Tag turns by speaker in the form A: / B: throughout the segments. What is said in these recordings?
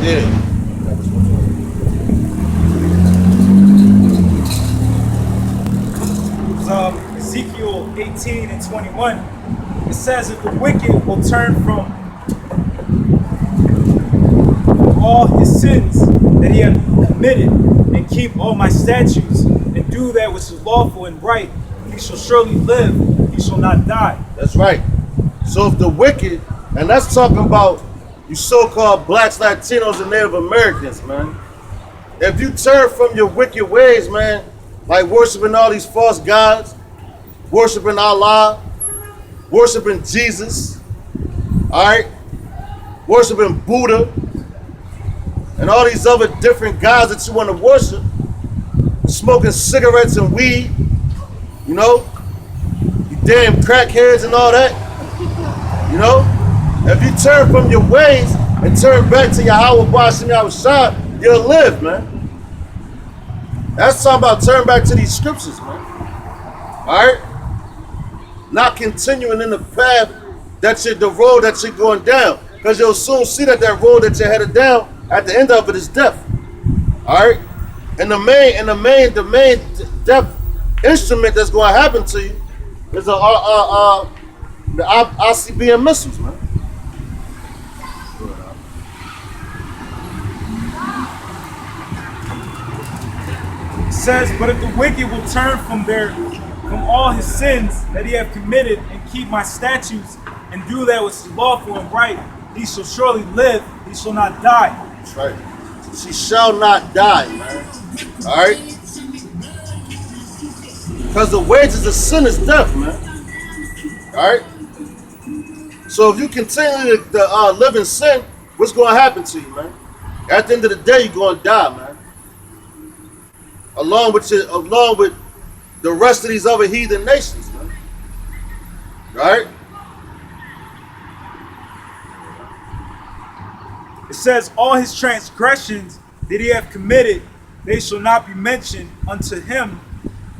A: Yeah.
B: Ezekiel 18 and 21. It says that the wicked will turn from all his sins that he hath committed, and keep all my statutes, and do that which is lawful and right, he shall surely live, he shall not die.
A: That's right. So if the wicked, and that's talking about you so-called blacks, Latinos, and Native Americans, man. If you turn from your wicked ways, man, like worshiping all these false gods, worshiping Allah, worshiping Jesus, all right, worshiping Buddha, and all these other different gods that you want to worship, smoking cigarettes and weed, you know, you damn crackheads and all that, you know, if you turn from your ways and turn back to Yahweh Bashim Yahushua, you'll live, man. That's talking about turn back to these scriptures, man. All right? Not continuing in the path that you're, the road that you're going down. Because you'll soon see that that road that you're headed down, at the end of it is death. All right? And the main death instrument that's going to happen to you is the ICBM missiles, man.
B: It says, but if the wicked will turn from all his sins that he hath committed, and keep my statutes, and do that which is lawful and right, he shall surely live, he shall not die.
A: That's right. She shall not die, man. All right? Because the wages of sin is death, man. All right? So if you continue to live in sin, what's going to happen to you, man? At the end of the day, you're going to die, man. Along with the rest of these other heathen nations, man. All right?
B: It says, all his transgressions that he hath committed, they shall not be mentioned unto him,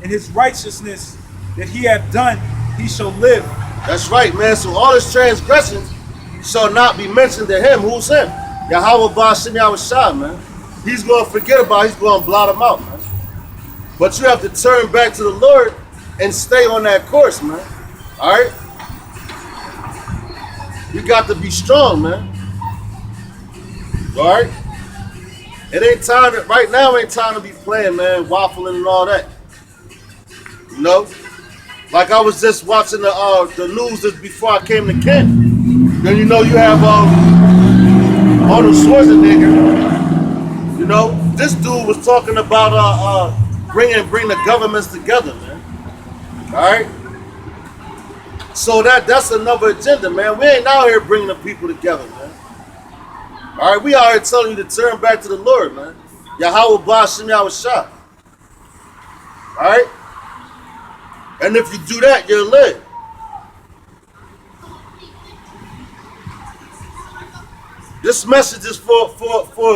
B: and his righteousness that he hath done, he shall live.
A: That's right, man. So all his transgressions shall not be mentioned to him. Who's him? Yahweh Bashim Yahushua, man. He's going to forget about it. He's going to blot him out, man. But you have to turn back to the Lord and stay on that course, man. All right? You got to be strong, man. All right? It ain't time to, right now ain't time to be playing, man, waffling and all that. You know? Like I was just watching the news just before I came to camp. Then you know you have Arnold Schwarzenegger. You know, this dude was talking about bring the governments together, man. All right. So that's another agenda, man. We ain't out here bringing the people together, man. All right, we out here telling you to turn back to the Lord, man. Yahweh Bashim Yahushua. All right. And if you do that, you'll live. This message is for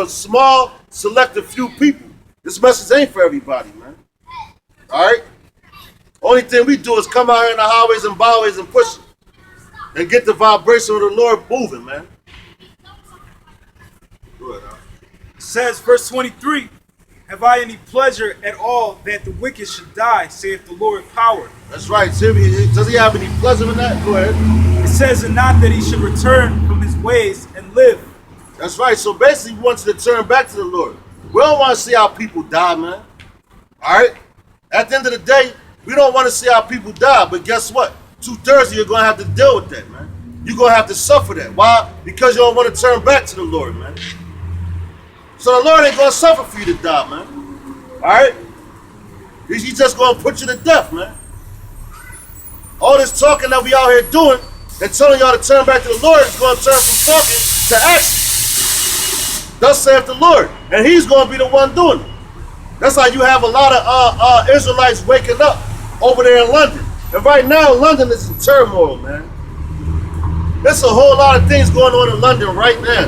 A: a small, selective few people. This message ain't for everybody, man. All right? Only thing we do is come out here in the highways and byways and push it. And get the vibration of the Lord moving, man.
B: It says, verse 23, have I any pleasure at all that the wicked should die, saith the Lord power.
A: That's right. Does he have any pleasure in that? Go ahead.
B: It says, and not that he should return from his ways and live.
A: That's right. So basically he wants you to turn back to the Lord. We don't want to see our people die, man. All right? At the end of the day, we don't want to see our people die. But guess what? 2/3 you're going to have to deal with that, man. You're going to have to suffer that. Why? Because you don't want to turn back to the Lord, man. So the Lord ain't going to suffer for you to die, man. All right? He's just going to put you to death, man. All this talking that we out here doing and telling y'all to turn back to the Lord is going to turn from talking to action. Thus saith the Lord. And he's going to be the one doing it. That's how you have a lot of Israelites waking up over there in London. And right now, London is in turmoil, man. There's a whole lot of things going on in London right now.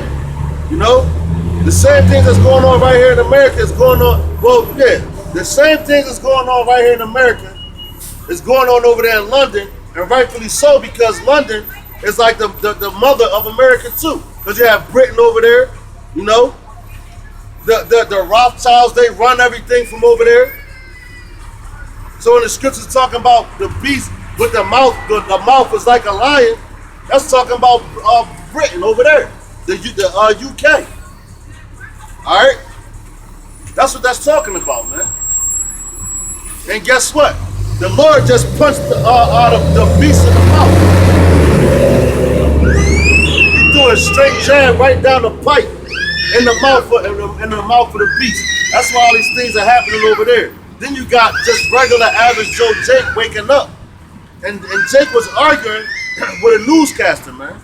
A: You know? The same thing that's going on right here in America is going on, well, yeah. The same thing that's going on right here in America is going on over there in London. And rightfully so, because London is like the mother of America too. Because you have Britain over there, you know, The Rothschilds, they run everything from over there. So when the scriptures talking about the beast with the mouth is like a lion, that's talking about Britain over there, the UK. All right, that's what that's talking about, man. And guess what? The Lord just punched the beast in the mouth. He threw a straight jab right down the pipe in the mouth of the beast. That's why all these things are happening over there. Then you got just regular average Joe Jake waking up. And Jake was arguing with a newscaster, man.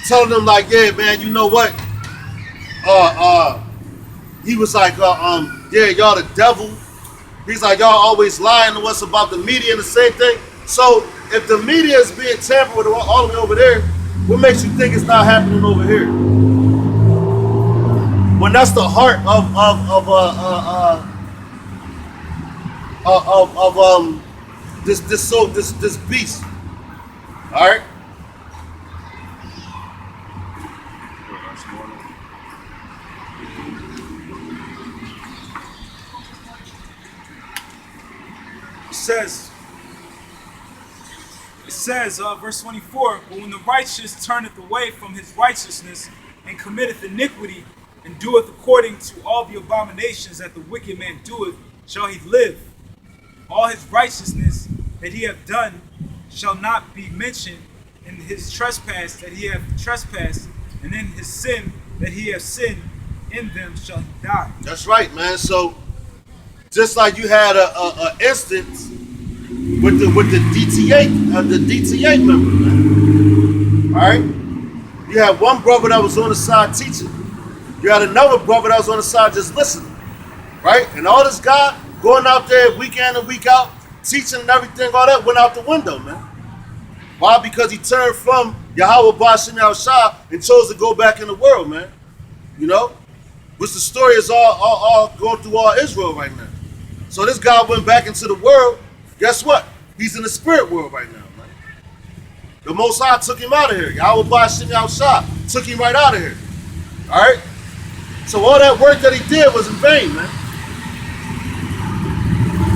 A: Telling them like, yeah, man, you know what? He was like, yeah, y'all the devil. He's like, y'all always lying to us about the media and the same thing. So if the media is being tampered with all the way over there, what makes you think it's not happening over here? When that's the heart of this beast. All right.
B: It says, verse 24, but when the righteous turneth away from his righteousness and committeth iniquity and doeth according to all the abominations that the wicked man doeth, shall he live. All his righteousness that he hath done shall not be mentioned, in his trespass that he hath trespassed, and in his sin that he hath sinned, in them shall he die.
A: That's right, man. So just like you had a instance with the DTA member, man. All right, you had one brother that was on the side teaching. You had another brother that was on the side just listening, right? And all this guy going out there week in and week out, teaching and everything, all that went out the window, man. Why? Because he turned from Yahweh Bashim Yahushua and chose to go back in the world, man. You know, which the story is all going through all Israel right now. So this guy went back into the world. Guess what? He's in the spirit world right now, man. The Most High took him out of here. Yahweh Bashim Yahushua took him right out of here. All right. So all that work that he did was in vain, man.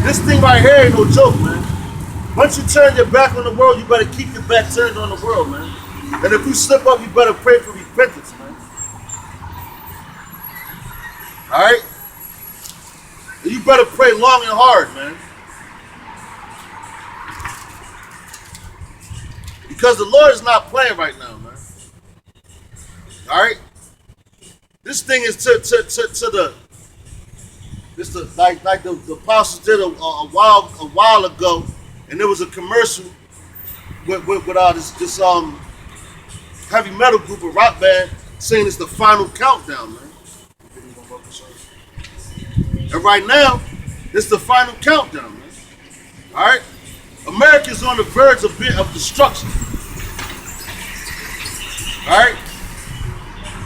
A: This thing right here ain't no joke, man. Once you turn your back on the world, you better keep your back turned on the world, man. And if you slip up, you better pray for repentance, man. All right? And you better pray long and hard, man. Because the Lord is not playing right now, man. All right? This thing is like the apostles did a while ago, and there was a commercial with this heavy metal group, a rock band, saying it's the final countdown, man. And right now, it's the final countdown, man. All right, America's on the verge of destruction. All right,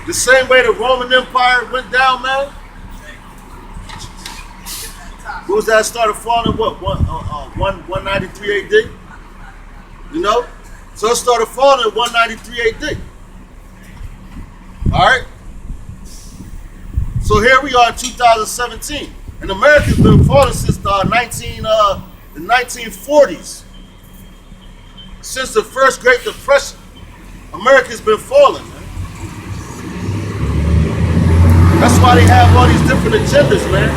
A: the same way the Roman Empire went down, man. What was that? Started falling, what, 193 AD? You know? So it started falling in 193 AD. All right? So here we are in 2017. And America's been falling since the 1940s. Since the first Great Depression, America's been falling, man. That's why they have all these different agendas, man.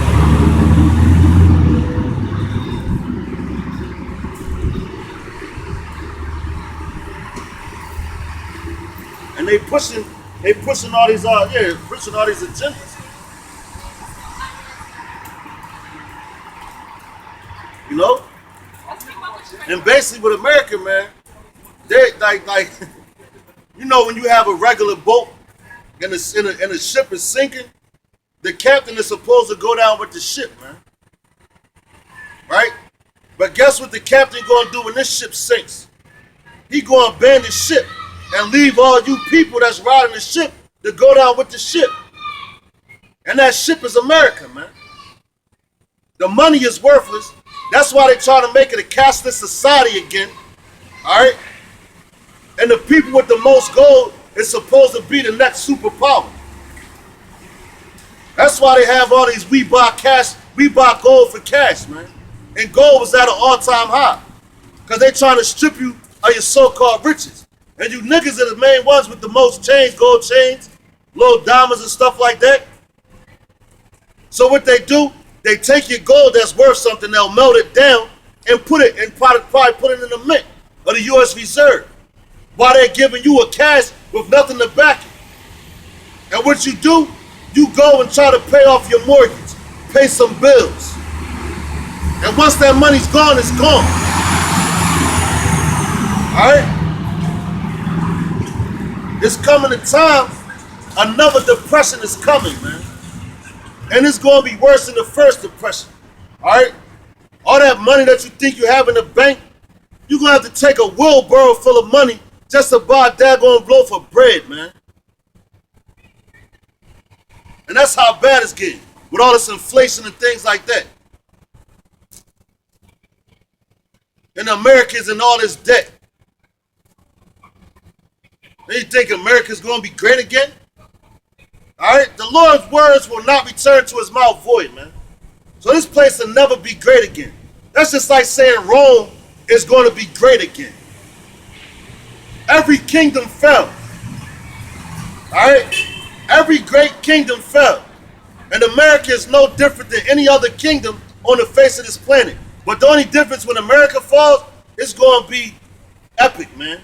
A: And they pushing all these agendas. You know? And basically with America, man, they like you know, when you have a regular boat and the ship is sinking, the captain is supposed to go down with the ship, man. Right? But guess what the captain gonna do when this ship sinks? He gonna abandon ship and leave all you people that's riding the ship to go down with the ship. And that ship is America, man. The money is worthless. That's why they try to make it a cashless society again. All right? And the people with the most gold is supposed to be the next superpower. That's why they have all these we buy gold for cash, man. And gold was at an all-time high. Because they trying to strip you of your so-called riches. And you niggas are the main ones with the most chains, gold chains, little diamonds and stuff like that. So what they do, they take your gold that's worth something, they'll melt it down and put it and probably put it in the mint of the U.S. Reserve. While they're giving you a cash with nothing to back it. And what you do, you go and try to pay off your mortgage, pay some bills. And once that money's gone, it's gone. All right? It's coming a time, another depression is coming, man. And it's going to be worse than the first depression. All right? All that money that you think you have in the bank, you're going to have to take a wheelbarrow full of money just to buy a daggone loaf of bread, man. And that's how bad it's getting, with all this inflation and things like that. And Americans in all this debt. And you think America's going to be great again? All right? The Lord's words will not return to his mouth void, man. So this place will never be great again. That's just like saying Rome is going to be great again. Every kingdom fell. All right? Every great kingdom fell. And America is no different than any other kingdom on the face of this planet. But the only difference when America falls, it's going to be epic, man.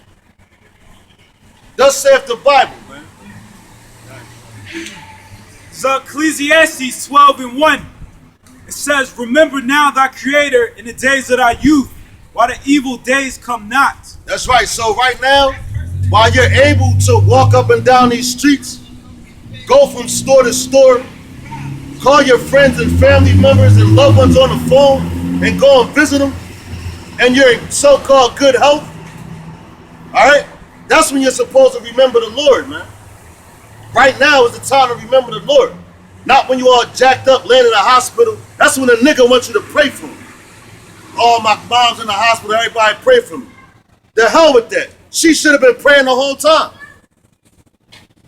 A: Thus saith the Bible, man.
B: So Ecclesiastes 12:1. It says, remember now thy creator in the days of thy youth, while the evil days come not.
A: That's right. So right now, while you're able to walk up and down these streets, go from store to store, call your friends and family members and loved ones on the phone and go and visit them, and you're in so-called good health, all right? That's when you're supposed to remember the Lord, man. Right now is the time to remember the Lord. Not when you all jacked up, laying in a hospital. That's when a nigga wants you to pray for him. Oh, my mom's in the hospital, everybody pray for me. The hell with that. She should have been praying the whole time.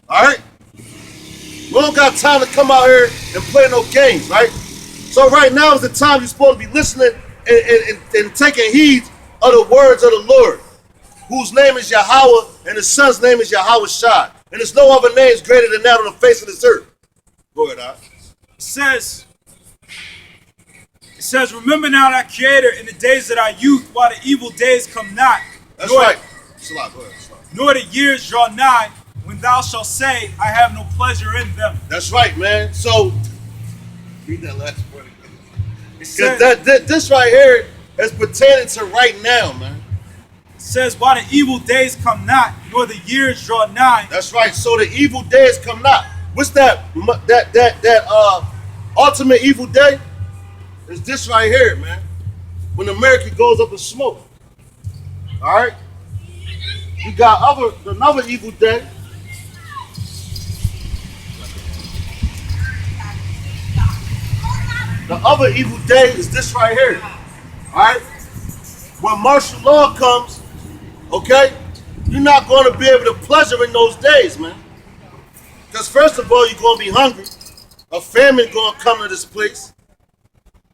A: All right? We don't got time to come out here and play no games, right? So right now is the time you're supposed to be listening and taking heed of the words of the Lord, whose name is Yahweh, and his son's name is Yahweh Shai. And there's no other names greater than that on the face of this earth. Go ahead, Al.
B: It says, remember now thy creator in the days of thy youth, while the evil days come not.
A: That's right. Salah, go ahead. Salah.
B: Nor the years draw nigh, when thou shalt say, I have no pleasure in them.
A: That's right, man. So, read that last part again.
B: It
A: This right here is pertaining to right now, man.
B: It says, while the evil days come not, nor the years draw nigh.
A: That's right. So the evil days come not. What's that ultimate evil day? It's this right here, man. When America goes up in smoke. All right? You got another evil day. The other evil day is this right here. All right? When martial law comes, okay, you're not going to be able to pleasure in those days, man. Because first of all, you're going to be hungry. A famine going to come to this place.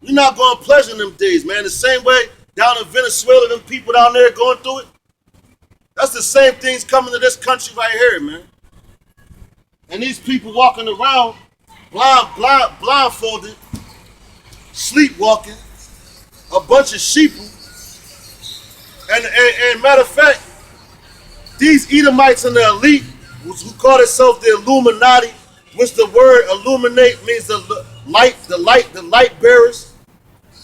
A: You're not going to pleasure in them days, man. The same way down in Venezuela, them people down there going through it. That's the same things coming to this country right here, man. And these people walking around blindfolded, sleepwalking, a bunch of sheeple. And matter of fact, these Edomites and the elite, who call themselves the Illuminati, which the word illuminate means the light bearers,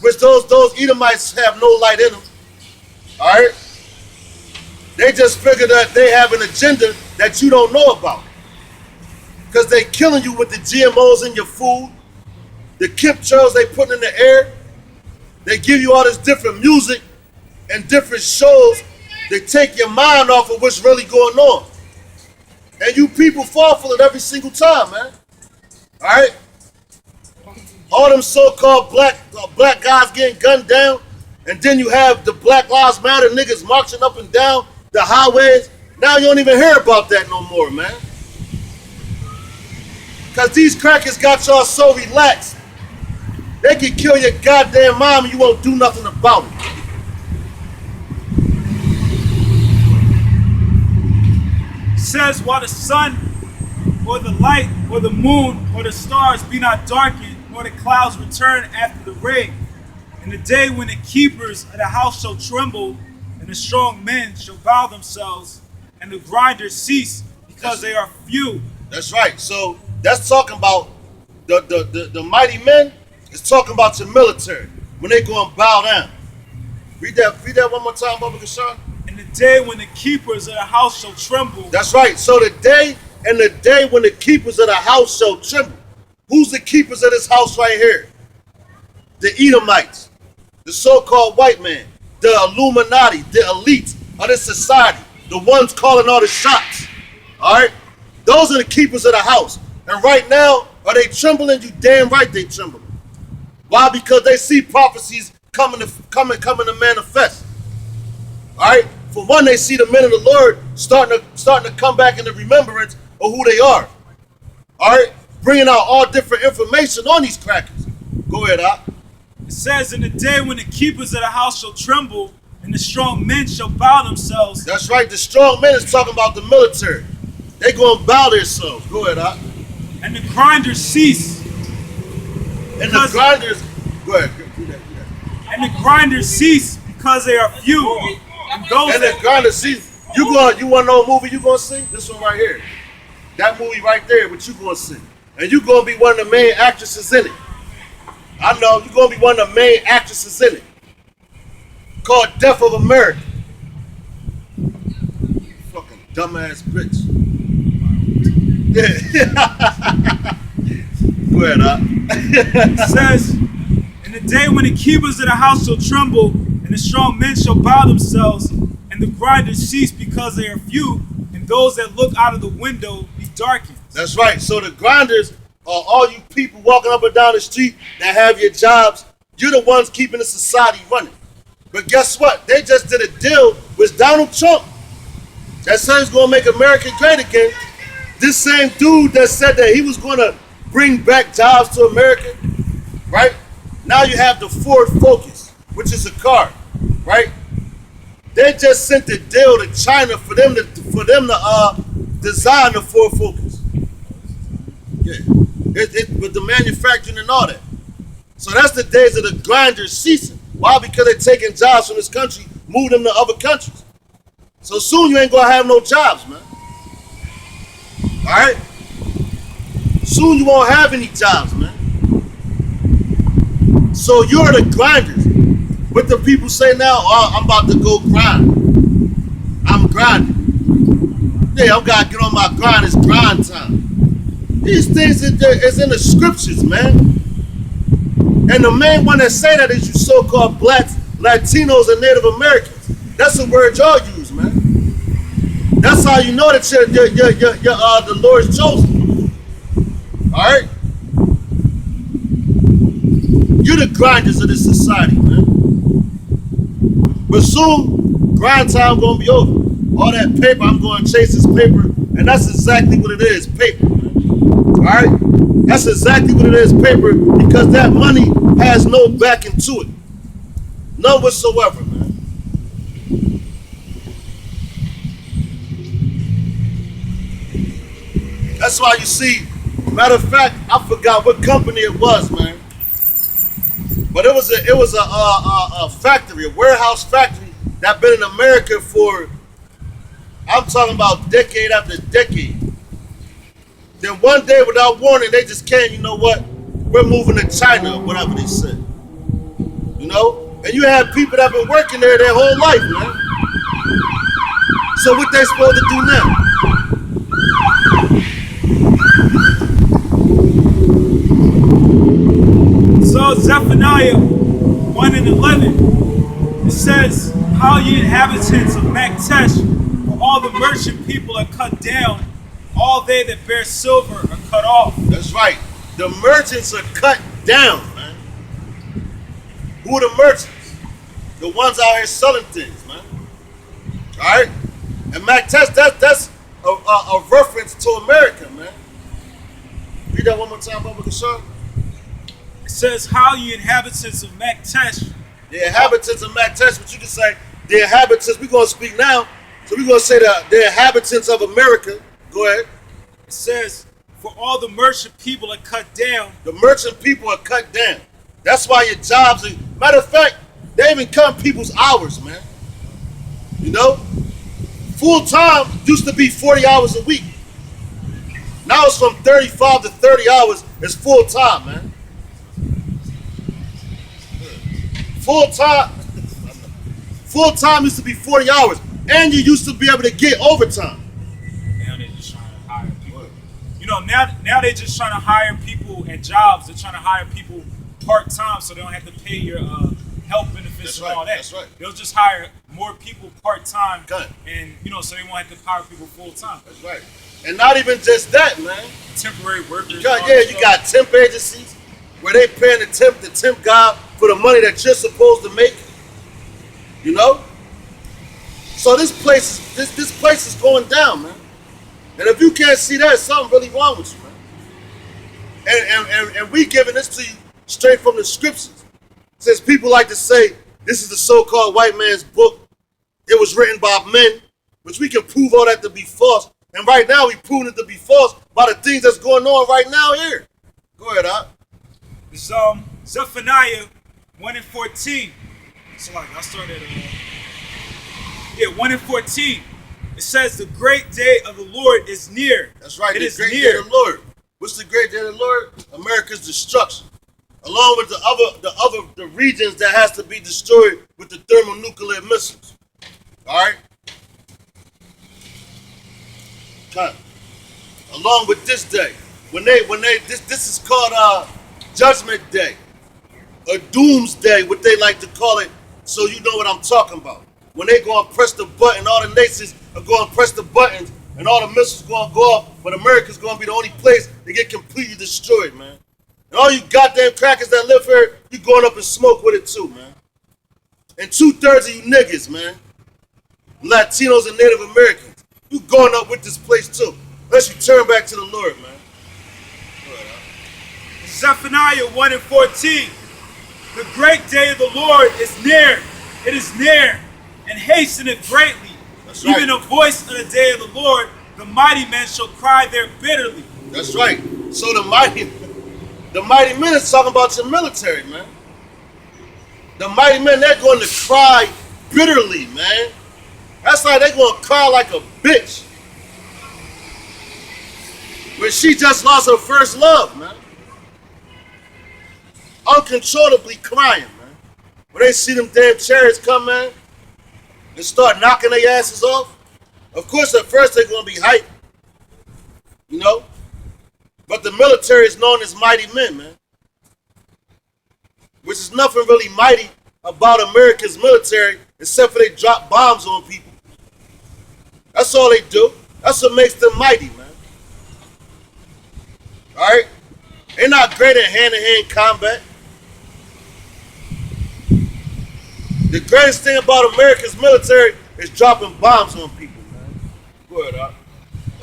A: which those Edomites have no light in them. All right? They just figure that they have an agenda that you don't know about. Because they killing you with the GMOs in your food, the chemtrails they put in the air. They give you all this different music and different shows. They take your mind off of what's really going on. And you people fall for it every single time, man. All right? All them so-called black guys getting gunned down, and then you have the Black Lives Matter niggas marching up and down the highways. Now you don't even hear about that no more, man. Because these crackers got y'all so relaxed. They can kill your goddamn mom and you won't do nothing about it.
B: It says, while the sun or the light or the moon or the stars be not darkened, nor the clouds return after the rain. In the day when the keepers of the house shall tremble, and the strong men shall bow themselves, and the grinders cease because they are few.
A: That's right. So that's talking about the mighty men. It's talking about your military when they go and bow down. Read that one more time, Baba Kashan.
B: In the day when the keepers of the house shall tremble.
A: That's right. So the day when the keepers of the house shall tremble. Who's the keepers of this house right here? The Edomites, the so-called white man, the Illuminati, the elite of this society, the ones calling all the shots. All right? Those are the keepers of the house. And right now, are they trembling? You damn right they tremble. Why? Because they see prophecies coming to manifest. All right? For one, they see the men of the Lord starting to come back into remembrance of who they are. All right? Bringing out all different information on these crackers. Go ahead, Doc.
B: It says, in the day when the keepers of the house shall tremble, and the strong men shall bow themselves.
A: That's right. The strong men is talking about the military. They going to bow themselves. Go ahead, Doc.
B: And the grinders cease.
A: And the grinders. Go ahead. Do that.
B: And the grinders cease because they are few. And
A: the grinders cease. You want to know a movie you going to see? This one right here. That movie right there, what you going to see. And you going to be one of the main actresses in it. I know, you're going to be one of the main actresses in it. Called Death of America. Fucking dumbass bitch. Yeah. Go ahead, Doc.
B: It says, in the day when the keepers of the house shall tremble, and the strong men shall bow themselves, and the grinders cease because they are few, and those that look out of the window be darkened.
A: That's right. So the grinders are all you people walking up and down the street that have your jobs. You're the ones keeping the society running. But guess what? They just did a deal with Donald Trump that said he's going to make America great again. This same dude that said that he was going to bring back jobs to America, right? Now you have the Ford Focus, which is a car, right? They just sent the deal to China for them to design the Ford Focus. Yeah, with the manufacturing and all that. So that's the days of the grinders ceasing. Why? Because they're taking jobs from this country, moving them to other countries. So soon you ain't gonna have no jobs, man. All right? Soon you won't have any jobs, man. So you're the grinders. What the people say now, oh, I'm about to go grind. I'm grinding. Yeah, I gotta get on my grind. It's grind time. These things is in the scriptures, man. And the main one that say that is you so-called blacks, Latinos, and Native Americans. That's the word y'all use, man. That's how you know that you're the Lord's chosen. All right? You're the grinders of this society, man. But soon, grind time gonna be over. All that paper, I'm going to chase this paper, and that's exactly what it is, paper, man. All right? That's exactly what it is, paper, because that money has no backing to it. None whatsoever, man. That's why you see, matter of fact, I forgot what company it was, man. But it was a factory, a warehouse factory that been in America for, I'm talking about decade after decade. Then one day without warning, they just came, you know what? We're moving to China or whatever they said. You know? And you have people that have been working there their whole life, man. So what they supposed to do now?
B: So Zephaniah 1:11, it says, how ye inhabitants of Maktesh, for all the merchant people are cut down, all they that bear silver are cut off.
A: That's right. The merchants are cut down, man. Who are the merchants? The ones out here selling things, man. All right? And Maktesh, that's a reference to America, man. Read that one more time, Baba Kashar.
B: It says, how ye inhabitants of Maktesh.
A: The inhabitants of Maktesh, but you can say the inhabitants, we're going to speak now, so we're going to say the inhabitants of America. Go ahead.
B: It says, for all the merchant people are cut down.
A: The merchant people are cut down. That's why your jobs are, matter of fact, they even cut people's hours, man. You know? Full time used to be 40 hours a week. Now it's from 35 to 30 hours. It's full time, man. Full time used to be 40 hours. And you used to be able to get overtime.
B: Now they're just trying to hire people. You know, now they're just trying to hire people at jobs. They're trying to hire people part-time so they don't have to pay your health benefits and all that.
A: That's right.
B: They'll just hire more people part-time.
A: Good.
B: And, you know, so they won't have to hire people full-time.
A: That's right. And not even just that, man.
B: Temporary workers.
A: You got temp agencies where they paying the temp guy for the money that you're supposed to make. You know? So this place is going down, man. And if you can't see that, something really wrong with you, man. And we giving this to you straight from the scriptures. Since people like to say this is the so-called white man's book, it was written by men, which we can prove all that to be false. And right now we proving it to be false by the things that's going on right now here. Go ahead, Op.
B: It's Zephaniah 1:14. So like I started 1:14. It says the great day of the Lord is near.
A: That's right.
B: It
A: the
B: is
A: great
B: near.
A: day of the Lord. What's the great day of the Lord? America's destruction, along with the regions that has to be destroyed with the thermonuclear missiles. All right. Okay. Along with this day, this is called Judgment Day, or Doomsday, what they like to call it. So you know what I'm talking about. When they go and press the button, all the nations are going to press the buttons, and all the missiles going to go off, but America's going to be the only place to get completely destroyed, man. And all you goddamn crackers that live here, you going up and smoke with it too, man. And 2/3 of you niggas, man, Latinos and Native Americans, you going up with this place too. Unless you turn back to the Lord, man.
B: Zephaniah 1:14. The great day of the Lord is near. It is near and hasteneth greatly.
A: That's right.
B: Even a voice of the day of the Lord, the mighty men shall cry there bitterly.
A: That's right. So the mighty men is talking about your military, man. The mighty men, they're going to cry bitterly, man. That's like they're going to cry like a bitch when she just lost her first love, man. Uncontrollably crying, man. When they see them damn chariots come, man, and start knocking their asses off. Of course, at first they're going to be hyped, you know. But the military is known as mighty men, man. Which is nothing really mighty about America's military except for they drop bombs on people. That's all they do. That's what makes them mighty, man. Alright? They're not great at hand-to-hand combat. The greatest thing about America's military is dropping bombs on people, man. Go ahead, Op.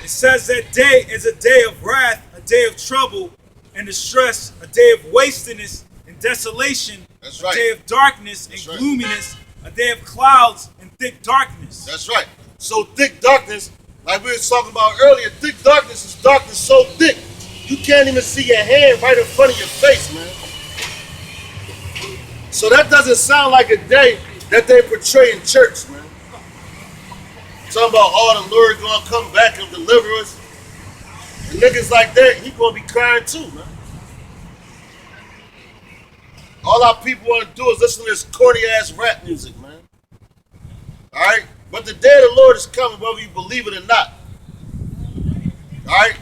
B: It says that day is a day of wrath, a day of trouble and distress, a day of wastiness and desolation,
A: That's
B: a
A: right.
B: day of darkness and
A: That's right.
B: gloominess, a day of clouds and thick darkness.
A: That's right. So thick darkness, like we were talking about earlier, thick darkness is darkness so thick, you can't even see your hand right in front of your face, man. So that doesn't sound like a day that they portray in church, man. Talking about, oh, the Lord gonna come back and deliver us. And niggas like that, he gonna be crying too, man. All our people wanna do is listen to this corny ass rap music, man. Alright? But the day of the Lord is coming, whether you believe it or not. Alright?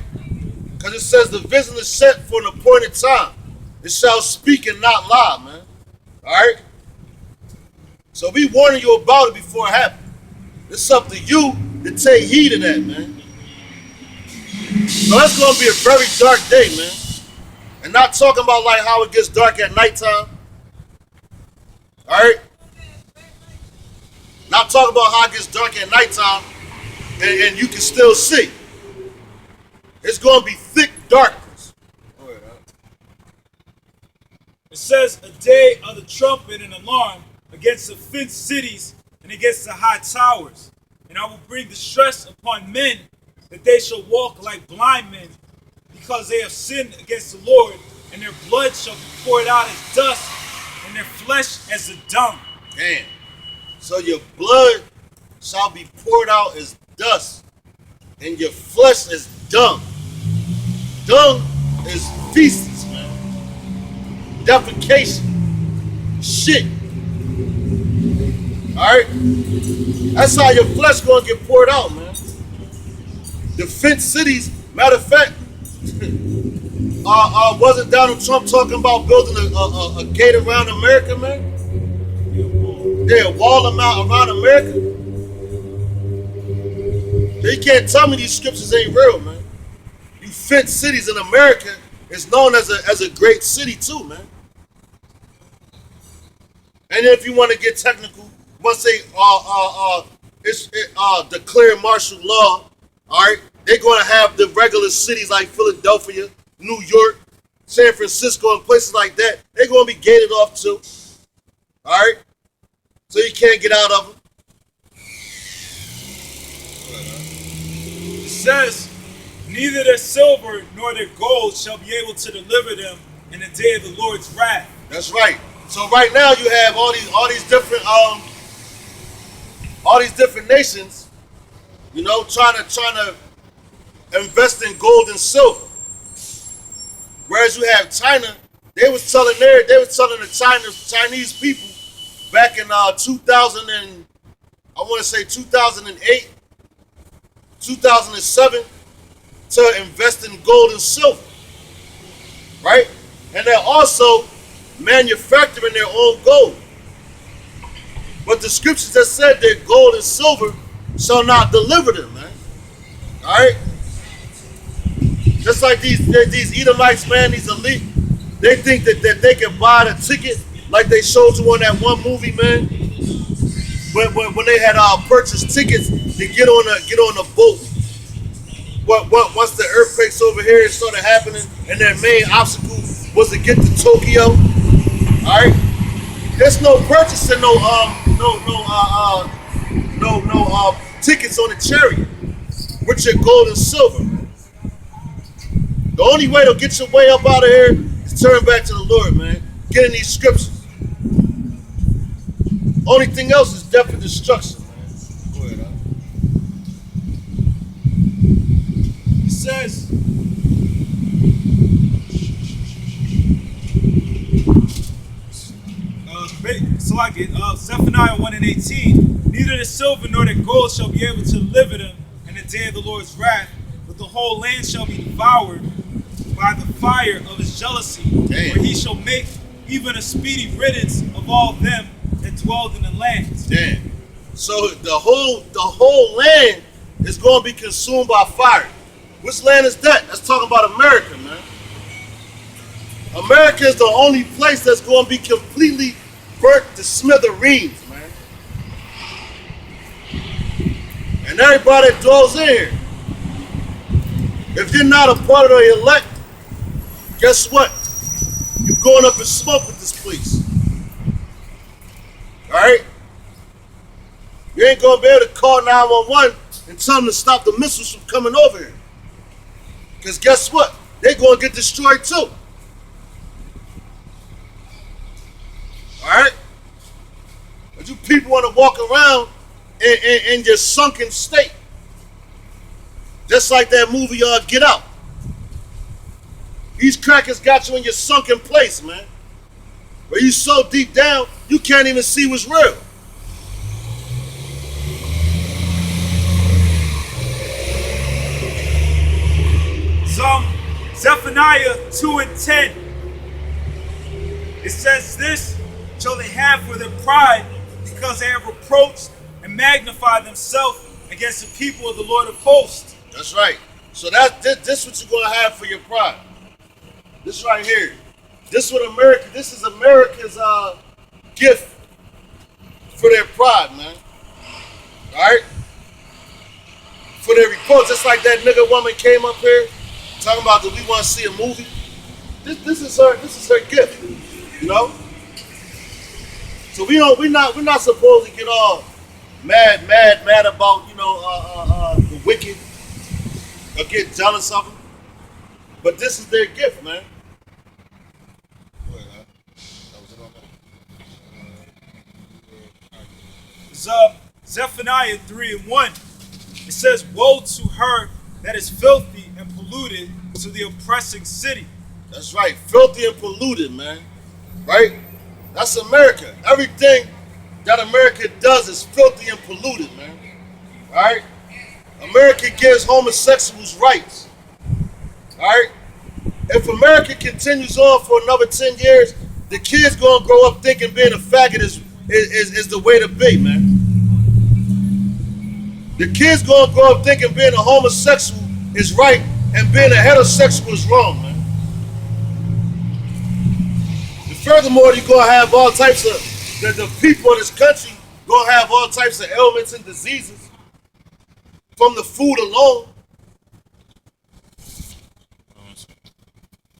A: Because it says the vision is set for an appointed time. It shall speak and not lie, man. Alright? So we warning you about it before it happens. It's up to you to take heed of that, man. So that's going to be a very dark day, man. And not talking about like how it gets dark at nighttime. Alright? Not talking about how it gets dark at nighttime and you can still see. It's going to be thick darkness.
B: It says, a day of the trumpet and alarm against the fenced cities and against the high towers. And I will bring distress upon men, that they shall walk like blind men, because they have sinned against the Lord, and their blood shall be poured out as dust, and their flesh as the dung.
A: Damn. So your blood shall be poured out as dust, and your flesh as dung. Dung is feces, man. Defecation. Shit. Alright? That's how your flesh gonna get poured out, man. The fenced cities, matter of fact, wasn't Donald Trump talking about building a gate around America, man? Yeah, wall them out around America. You can't tell me these scriptures ain't real, man. You fenced cities in America is known as a great city too, man. And if you want to get technical, once they declare martial law, all right, they're going to have the regular cities like Philadelphia, New York, San Francisco, and places like that. They're going to be gated off too, all right? So you can't get out of them.
B: It says, neither their silver nor their gold shall be able to deliver them in the day of the Lord's wrath.
A: That's right. So right now you have all these different nations, you know, trying to invest in gold and silver. Whereas you have China, they was telling the Chinese people back in 2008, 2007 to invest in gold and silver, right? And they're also manufacturing their own gold. But the scriptures that said that gold and silver shall not deliver them, man. All right? Just like these Edomites, man, these elite, they think that they can buy the ticket like they showed you on that one movie, man. When they had purchased tickets to get on a boat. Once the earthquakes over here started happening, and their main obstacle was to get to Tokyo. All right, there's no purchasing no tickets on the chariot with your gold and silver. The only way to get your way up out of here is turn back to the Lord, man. Get in these scriptures. Only thing else is death and destruction, man. Go ahead, huh?
B: It says, Zephaniah 1:18, neither the silver nor the gold shall be able to deliver them in the day of the Lord's wrath, but the whole land shall be devoured by the fire of his jealousy.
A: Damn.
B: For he shall make even a speedy riddance of all them that dwelled in the land.
A: Damn. So the whole land is going to be consumed by fire. Which land is that? That's talking about America, man. America is the only place that's going to be completely burnt to smithereens, man. And everybody that dwells in here, if you're not a part of the elect, guess what? You're going up in smoke with this place. Alright? You ain't going to be able to call 911 and tell them to stop the missiles from coming over here. Because guess what? They're going to get destroyed too. Alright? But you people want to walk around in your sunken state. Just like that movie, Get Out. These crackers got you in your sunken place, man. Where you so deep down, you can't even see what's real.
B: Zephaniah 2:10. It says, this shall they have for their pride, because they have reproached and magnified themselves against the people of the Lord of hosts.
A: That's right. So this what you're going to have for your pride. This right here. This is America's gift for their pride, man. Alright? For their reproach. Just like that nigga woman came up here talking about, do we want to see a movie? This is her gift. You know? So we're not supposed to get all mad about, the wicked or get jealous of them. But this is their gift, man.
B: It's, Zephaniah 3:1. It says, "Woe to her that is filthy and polluted, to the oppressing city."
A: That's right, filthy and polluted, man. Right? That's America. Everything that America does is filthy and polluted, man. All right? America gives homosexuals rights. All right? If America continues on for another 10 years, the kids gonna grow up thinking being a faggot is the way to be, man. The kids gonna grow up thinking being a homosexual is right and being a heterosexual is wrong, man. And furthermore, you're gonna have all types of the people in this country gonna have all types of ailments and diseases from the food alone.